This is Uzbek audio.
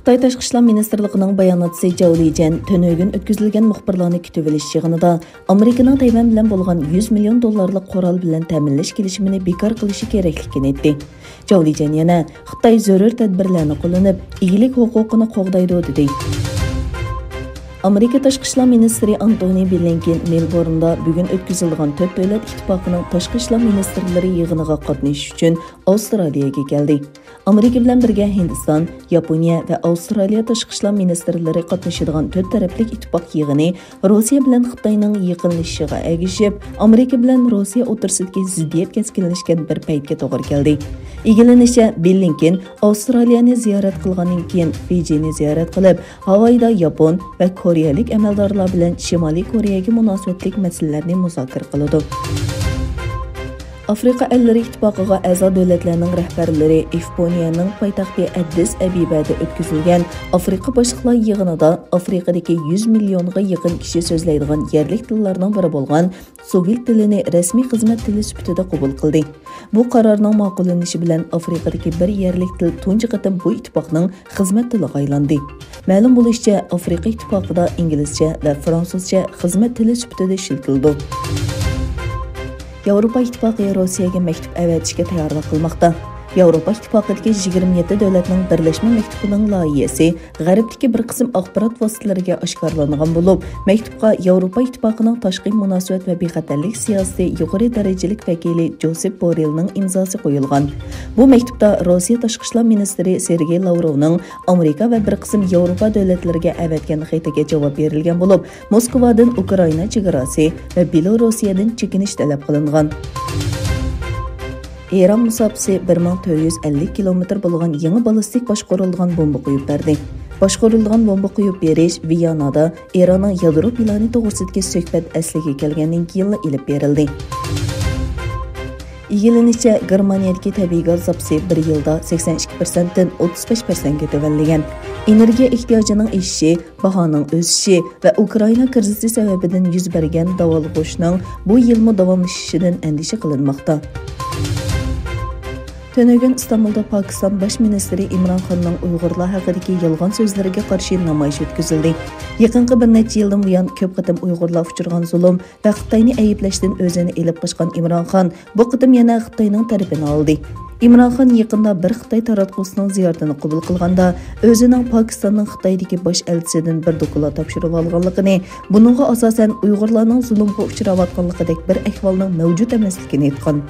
Xitoy Tashqi ishlar ministrligining bayonotchisi Zhao Lijian tönögün o'tkazilgan muxbirlarni kutib olish yig'inida Amerikaning Tayvan bilan bo'lgan 100 million dollarlik qurol bilan ta'minlash kelishimini bekor qilishi kerakligini aytdi. Zhao Lijian yana Xitoy zarur tadbirlarni qo'llanib, igilik huquqini qo'g'daydi dedi. Amerika Tashqi ishlar ministri Antony Blinken Melbourne'da bugun o'tkazilgan 4 davlat ittifoqining tashqi ishlar ministrlari yig'iniga qatnashish uchun Avstraliyaga keldi. Amerika bilan birga Hindiston, Yaponiya va Avstraliya tashqi ishlar ministrlari qatnashadigan 4 taraflik ittifoq yig'ini Rossiya bilan Xitoyning yaqinlashishiga ergishib, Amerika bilan Rossiya o'rtasidagi ziddiyat keskinlashgan bir paytga to'g'ri keldi. Egilanishicha, Blinken Avstraliyani ziyorat qilgandan keyin Fijini ziyorat qilib, Havayda Yapon va Koreyalik amaldorlar bilan Shimoliy Koreyaga munosabatlik masalalarni muzokara qiladi. Afrika ellari ittifoqiga a'zo davlatlarning rahbarlari Yaponiyaning poytaxti Addis Abebada o'tkazilgan Afrika boshliqlar yig'inida Afrikadagi 100 millionga yaqin kishi so'zlaydigan yerlik tillarning biri bo'lgan Swahili tilini rasmiy xizmat tili sifatida qabul qildi. Bu qarorning ma'qullanishi bilan Afrikadagi bir yerlik til tunji qatim bu ittifoqning xizmat tiliga aylandi. Ma'lum bo'lishicha, Afrika ittifoqida inglizcha va fransuzcha xizmat tili sifatida ishlatildi. Yevropa İttifaqı Rossiyaga maktub avatishga tayyorlik qilmoqda. Yevropa İttifaqidagi 27 davlatning birlashma maktubining loyihasi G'arbdagi bir qism axborot vositalariga oshkorlangan bo'lib, maktubga Yevropa İttifoqining tashqi munosabat va bexatarlik siyosati yuqori darajalik vakili Josep Borrellning imzosi qo'yilgan. Bu maktubda Rossiya tashqi ishlar ministri Sergey Lavrovning Amerika va bir qism Yevropa davlatlariga avatgan xatiga javob berilgan bo'lib, Moskvadan Ukraina chegarasi va Belorussiyadan chekinish talab qilingan. Eron musofisi 1450 kilometr bo'lgan yangi ballistik boshqarilgan bomba qo'yib berdi. Boshqarilgan bomba qo'yib berish Viyanada Eronning yadro plani to'g'risidagi suhbat asliga kelgandan keyin ilib berildi. Egilanishicha, Germaniyadagi tabiiy gaz zapasi bir yilda 82% dan 35% ga tuvanlagan. Energiya ehtiyojining eshishi, bahoning o'sishi va Ukraina krizi sababidan yuz bergan davolg'ishning bu yilmi davomlashishidan andisha qilinmoqda. Tönögün İstanbul'da Pakistan Baş Ministri İmran Xonning Uyg'urlar haqidagi yolg'on so'zlariga qarshi namoyish o'tkazildi. Yaqinqi bir necha yildan buyon ko'p qatim Uyg'urlar uchirgan zulm va Xitoyni ayblashdan o'zini elib qochgan İmran Xon bu qatim yana Xitoyning tarafini oldi. İmran Xon yaqinda bir Xitoy taratqusining ziyoratini qabul qilganda o'zining Pokistonning Xitoydagi bosh elchisidan bir dokulat topshirib olganligini, buningga asosan Uyg'urlarning zulmga uchrayotganligidek bir ahvolning mavjud emasligini aytgan.